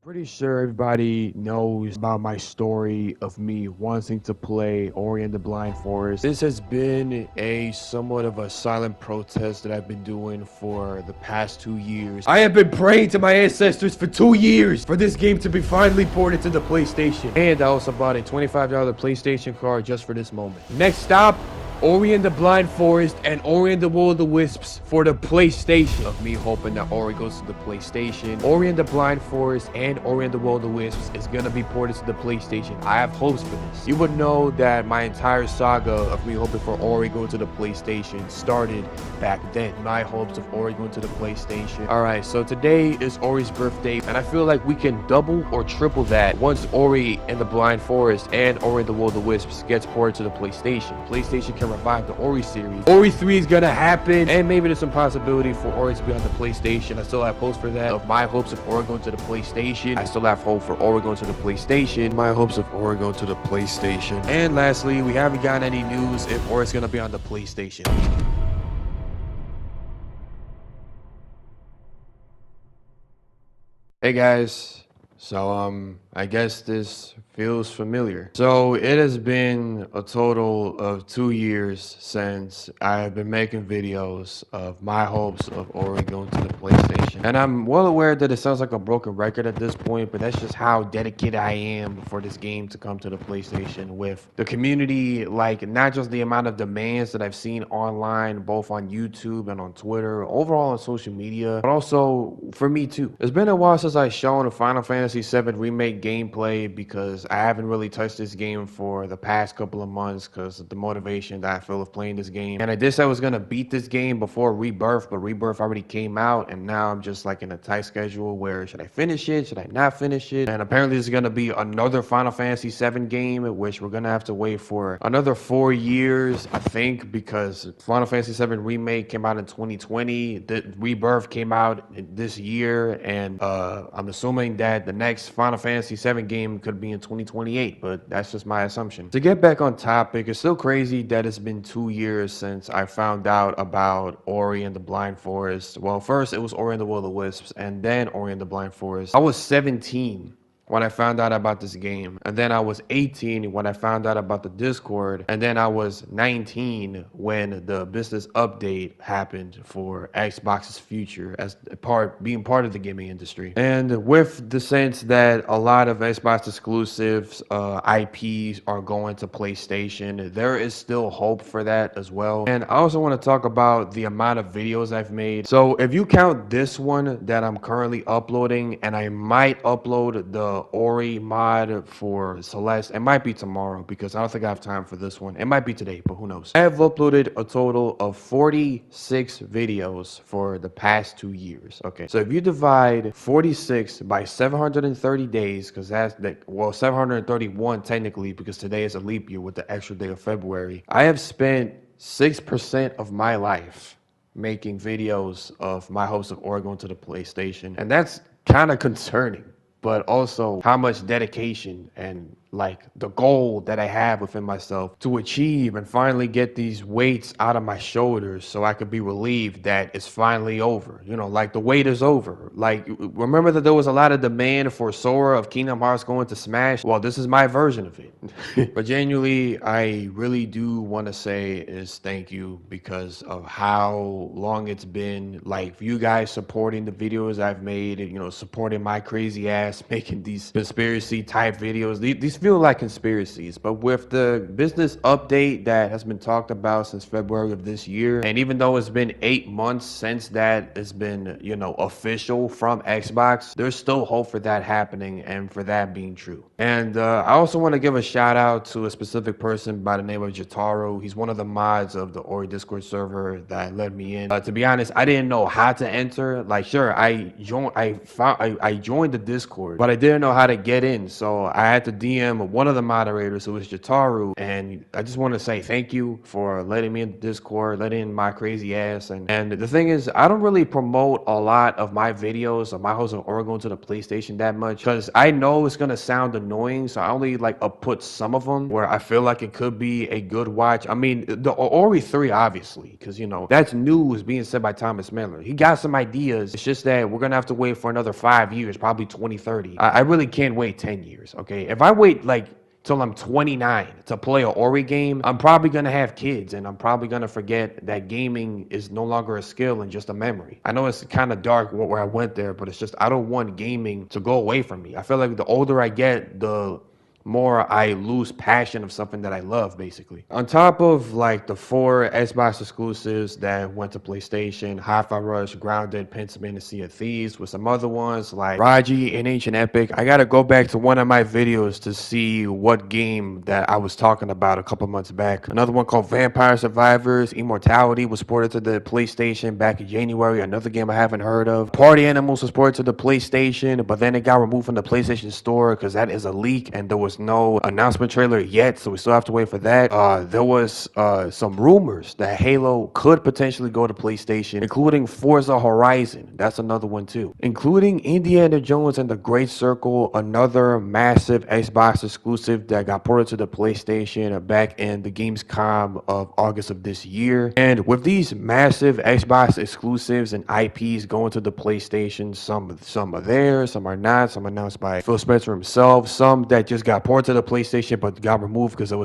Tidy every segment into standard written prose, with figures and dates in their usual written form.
Pretty sure everybody knows about my story of me wanting to play Ori and the Blind Forest. This has been a somewhat of a silent protest that I've been doing for the past 2 years. I have been praying to my ancestors for 2 years for this game to be finally ported to the PlayStation. And I also bought a $25 PlayStation card just for this moment. Next stop, Ori and the Blind Forest and Ori and the Will of the Wisps for the PlayStation. Of me hoping that Ori goes to the PlayStation. Ori and the Blind Forest and Ori and the Will of the Wisps is gonna be ported to the PlayStation. I have hopes for this. You would know that my entire saga of me hoping for Ori going to the PlayStation started back then. My hopes of Ori going to the PlayStation. Alright, so today is Ori's birthday, and I feel like we can double or triple that once Ori and the Blind Forest and Ori and the Will of the Wisps gets ported to the PlayStation. PlayStation can revive the Ori series. Ori 3 is gonna happen, and maybe there's some possibility for Ori to be on the PlayStation. I still have hopes for that. Of my hopes of Ori going to the PlayStation, I still have hope for Ori going to the PlayStation. My hopes of Ori going to the PlayStation. And lastly, we haven't gotten any news if Ori's gonna be on the PlayStation. Hey guys, so I guess this feels familiar. So it has been a total of 2 years since I have been making videos of my hopes of Ori going to the PlayStation. And I'm well aware that it sounds like a broken record at this point, but that's just how dedicated I am for this game to come to the PlayStation with the community, like not just the amount of demands that I've seen online, both on YouTube and on Twitter, overall on social media, but also for me too. It's been a while since I've shown a Final Fantasy VII Remake gameplay because I haven't really touched this game for the past couple of months because of the motivation that I feel of playing this game. And I did say I was going to beat this game before Rebirth, but Rebirth already came out, and now I'm just like in a tight schedule where should I finish it? Should I not finish it? And apparently there's going to be another Final Fantasy VII game, which we're going to have to wait for another 4 years, I think, because Final Fantasy VII Remake came out in 2020. The Rebirth came out this year, and I'm assuming that the next Final Fantasy VII game could be in 2028, but that's just my assumption. To get back on topic, it's still crazy that it's been 2 years since I found out about Ori and the Blind Forest. Well, first it was Ori and the Will of the Wisps, and then Ori and the Blind Forest. I was 17 when I found out about this game, and then I was 18 when I found out about the Discord, and then I was 19 when the business update happened for Xbox's future as being part of the gaming industry. And with the sense that a lot of Xbox exclusives, IPs are going to PlayStation, there is still hope for that as well. And I also want to talk about the amount of videos I've made. So if you count this one that I'm currently uploading, and I might upload the Ori mod for Celeste. It might be tomorrow because I don't think I have time for this one. It might be today, but who knows. I have uploaded a total of 46 videos for the past 2 years. Okay, so if you divide 46 by 730 days, because well, 731 technically, because today is a leap year with the extra day of February, I have spent 6% of my life making videos of my hopes of Ori going to the PlayStation. And that's kind of concerning, but also how much dedication and like the goal that I have within myself to achieve and finally get these weights out of my shoulders so I could be relieved that it's finally over. You know, like the wait is over. Like, remember that there was a lot of demand for Sora of Kingdom Hearts going to Smash? Well, this is my version of it. But genuinely, I really do want to say is thank you because of how long it's been. Like, you guys supporting the videos I've made, you know, supporting my crazy ass making these conspiracy type videos. These feel like conspiracies, but with the business update that has been talked about since February of this year, and even though it's been 8 months since that has been, you know, official from Xbox, there's still hope for that happening and for that being true. And I also want to give a shout out to a specific person by the name of Jotaro. He's one of the mods of the Ori Discord server that let me in. To be honest, I didn't know how to enter. Like, sure, I joined the Discord, but I didn't know how to get in, so I had to DM am one of the moderators, who is Jataru, and I just want to say thank you for letting me in the Discord, letting in my crazy ass. And the thing is, I don't really promote a lot of my videos of my host of Ori going to the PlayStation that much because I know it's gonna sound annoying, so I only like put some of them where I feel like it could be a good watch. I mean, the Ori 3, obviously, because you know that's news being said by Thomas Miller. He got some ideas. It's just that we're gonna have to wait for another 5 years, probably 2030. I really can't wait 10 years. Okay, if I wait like till I'm 29 to play an Ori game, I'm probably gonna have kids and I'm probably gonna forget that gaming is no longer a skill and just a memory. I know it's kind of dark where I went there, but it's just I don't want gaming to go away from me. I feel like the older I get, the more I lose passion of something that I love, basically. On top of like the 4 Xbox exclusives that went to PlayStation, Hi-Fi Rush, Grounded, Pentiment, and Sea of Thieves, with some other ones like Raji and Ancient Epic, I gotta go back to one of my videos to see what game that I was talking about a couple months back. Another one called Vampire Survivors Immortality was ported to the PlayStation back in January. Another game I haven't heard of. Party Animals was ported to the PlayStation, but then it got removed from the PlayStation Store because that is a leak and there was no announcement trailer yet, so we still have to wait for that. There was some rumors that Halo could potentially go to PlayStation, including Forza Horizon. That's another one too. Including Indiana Jones and the Great Circle, another massive Xbox exclusive that got ported to the PlayStation back in the Gamescom of August of this year. And with these massive Xbox exclusives and IPs going to the PlayStation, some are there, some are not, some announced by Phil Spencer himself, some that just got ported to the PlayStation but got removed because it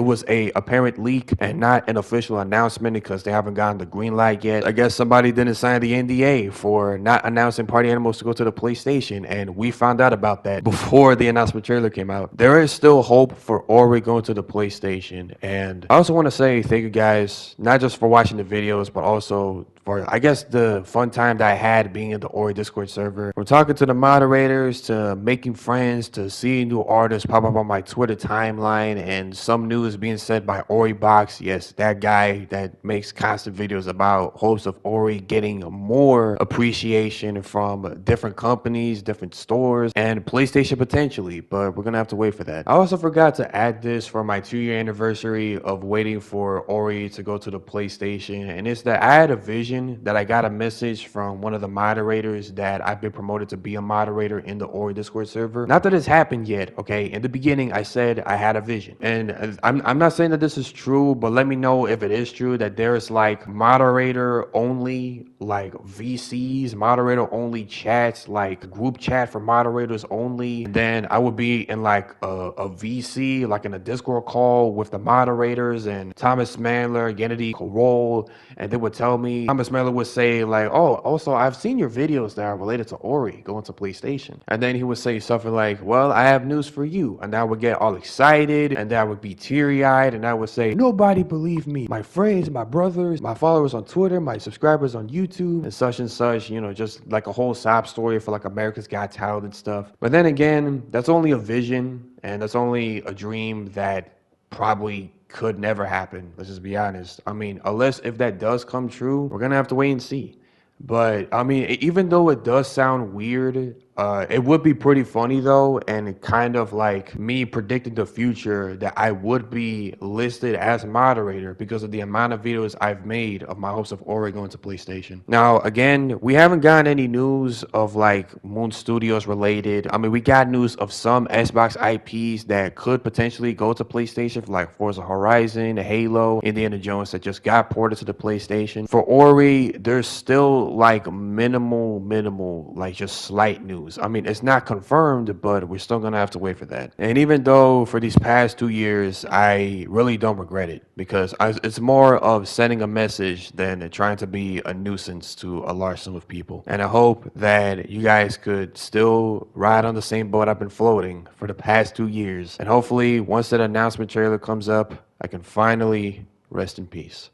was a apparent leak and not an official announcement because they haven't gotten the green light yet. I guess somebody didn't sign the NDA for not announcing Party Animals to go to the PlayStation, and we found out about that before the announcement trailer came out. There is still hope for Ori going to the PlayStation, and I also want to say thank you guys, not just for watching the videos, but also for, I guess, the fun time that I had being in the Ori Discord server. From talking to the moderators, to making friends, to seeing new artists pop up on my Twitter timeline, and some news being said by OriBox. Yes, that guy that makes constant videos about hopes of Ori getting more appreciation from different companies, different stores, and PlayStation potentially, but we're gonna have to wait for that. I also forgot to add this for my 2-year anniversary of waiting for Ori to go to the PlayStation, and it's that I had a vision that I got a message from one of the moderators that I've been promoted to be a moderator in the Ori Discord server. Not that it's happened yet, okay? In the beginning, I said I had a vision. And I'm not saying that this is true, but let me know if it is true that there's like moderator only, like VCs, moderator only chats, like group chat for moderators only. And then I would be in like a VC, like in a Discord call with the moderators and Thomas Mandler, Gennady Korol, and they would tell me, Thomas Mandler would say like, oh, also I've seen your videos that are related to Ori going to PlayStation. And then he would say something like, well, I have news for you. And I would get all excited and I would be teary-eyed and I would say, nobody believed me. My friends, my brothers, my followers on Twitter, my subscribers on YouTube, and such, you know, just like a whole sob story for like America's Got Talent and stuff. But then again, that's only a vision and that's only a dream that probably could never happen. Let's just be honest. I mean, unless if that does come true, we're gonna have to wait and see. But I mean, even though it does sound weird, it would be pretty funny though, and kind of like me predicting the future that I would be listed as moderator because of the amount of videos I've made of my hopes of Ori going to PlayStation. Now, again, we haven't gotten any news of like Moon Studios related. I mean, we got news of some Xbox IPs that could potentially go to PlayStation, for like Forza Horizon, Halo, Indiana Jones that just got ported to the PlayStation. For Ori, there's still like minimal, like just slight news. I mean, it's not confirmed, but we're still gonna have to wait for that. And even though for these past 2 years, I really don't regret it because it's more of sending a message than trying to be a nuisance to a large sum of people. And I hope that you guys could still ride on the same boat I've been floating for the past 2 years. And hopefully, once that announcement trailer comes up, I can finally rest in peace.